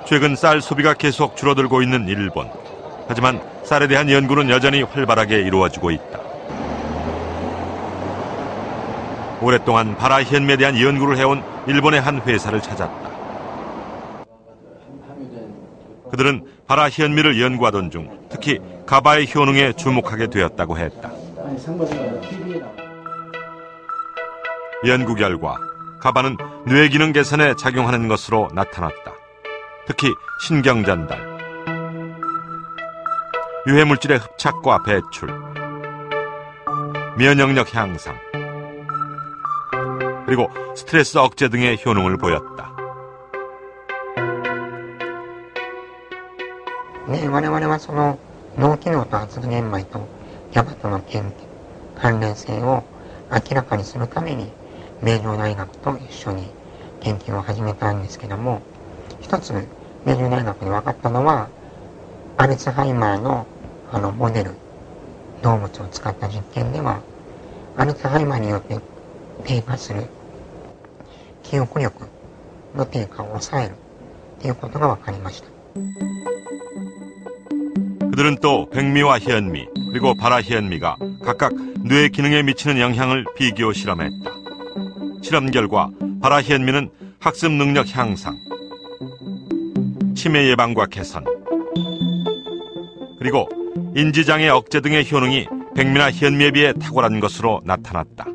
최근 쌀 소비가 계속 줄어들고 있는 일본. 하지만 쌀에 대한 연구는 여전히 활발하게 이루어지고 있다. 오랫동안 바라 현미에 대한 연구를 해온 일본의 한 회사를 찾았다. 그들은 바라 현미를 연구하던 중 특히 가바의 효능에 주목하게 되었다고 했다. 연구 결과 가바는 뇌 기능 개선에 작용하는 것으로 나타났다. 특히 신경 전달, 유해 물질의 흡착과 배출, 면역력 향상, 그리고 스트레스 억제 등의 효능을 보였다. 네, 我々はその脳機能と発現米とGABAとの関連性を明らかにするために名城大学と一緒に研究を始めたんですけども、一つ名城大学で分かったのはアルツハイマーのモデル動物を使った実験ではアルツハイマーによって低下する記憶力の低下を抑えるということが分かりました。 그들은 또 백미와 현미 그리고 바라 현미가 각각 뇌 기능에 미치는 영향을 비교 실험했다. 실험 결과 바라 현미는 학습 능력 향상, 치매 예방과 개선, 그리고 인지장애 억제 등의 효능이 백미나 현미에 비해 탁월한 것으로 나타났다.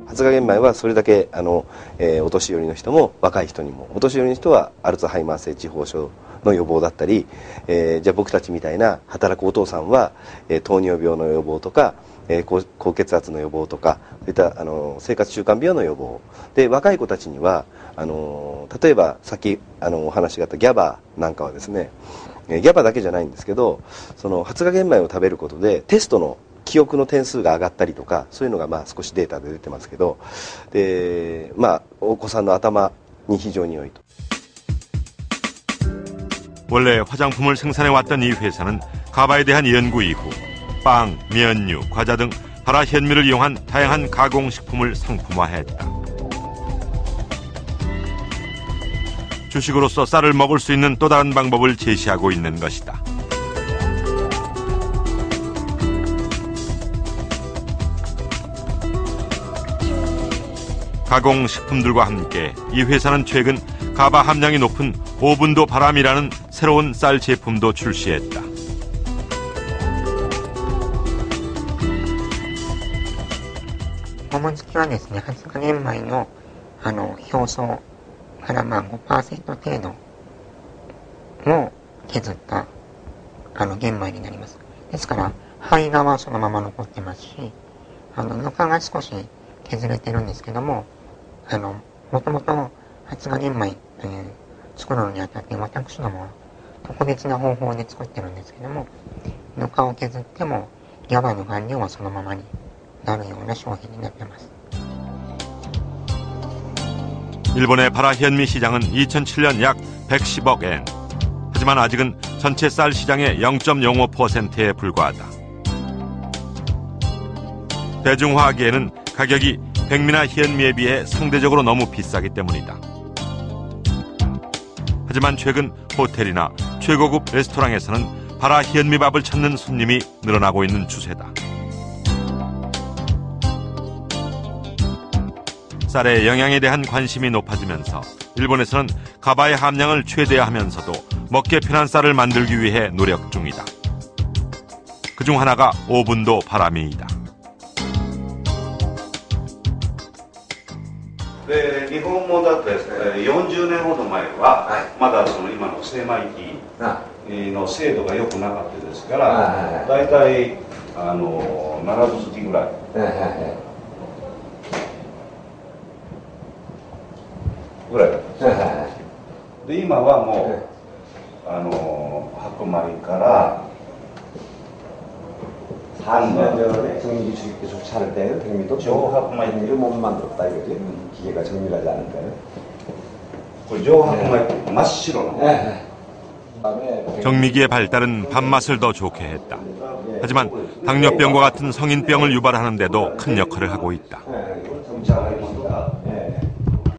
発芽玄米はそれだけお年寄りの人も若い人にも、お年寄りの人はアルツハイマー性痴呆症の予防だったり、じゃあ僕たちみたいな働くお父さんは、糖尿病の予防とか、高血圧の予防とか、そういった生活習慣病の予防で、若い子たちには例えばさっきお話があったギャバなんかはですね、ギャバだけじゃないんですけど、その発芽玄米を食べることでテストの記憶の点数が上がったりとか、そういうのが少しデータで出てますけど、でお子さんの頭に非常に良いと。 원래 화장품을 생산해왔던 이 회사는 가바에 대한 연구 이후 빵, 면류, 과자 등 바라 현미를 이용한 다양한 가공식품을 상품화했다. 주식으로서 쌀을 먹을 수 있는 또 다른 방법을 제시하고 있는 것이다. 가공식품들과 함께 이 회사는 최근 가바 함량이 높은 오분도 바람이라는 새로운 쌀 제품도 출시했다.桃付きはですね、発芽玄米の表層から 5% 程度を削った玄米になります。ですから胚芽はそのまま残ってますし、ぬかが少し削れてるんですけども、もともと発芽玄米という作るのにあたって私どもは特別な方法で作ってるんですけども、ぬかを削ってもGABAの含量はそのままになるような商品になっています。 일본의 바라 현미 시장은 2007년 약 110억 엔. 하지만 아직은 전체 쌀 시장의 0.05%에 불과하다. 대중화하기에는 가격이 백미나 현미에 비해 상대적으로 너무 비싸기 때문이다. 하지만 최근 호텔이나 최고급 레스토랑에서는 바라 현미밥을 찾는 손님이 늘어나고 있는 추세다. 쌀의 영양에 대한 관심이 높아지면서 일본에서는 가바의 함량을 최대화하면서도 먹기 편한 쌀을 만들기 위해 노력 중이다. 그중 하나가 오분도 바람이다. で日本もだって40年ほど前はまだその今の精米機の精度が良くなかったですから、だいたい7分ぐらい。ぐらいだったんですよ。で今はもう白米から4년 전에 정밀기 주식기술 차를 때는 백미도 백미를 못 만들었다 이거지. 기계가 정밀하지 않을까요? 그 조합米맛 싫어. 정미기의 발달은 밥맛을 더 좋게 했다. 하지만 당뇨병과 같은 성인병을 유발하는 데도 큰 역할을 하고 있다. 네, 이건 정치화입니다. 네.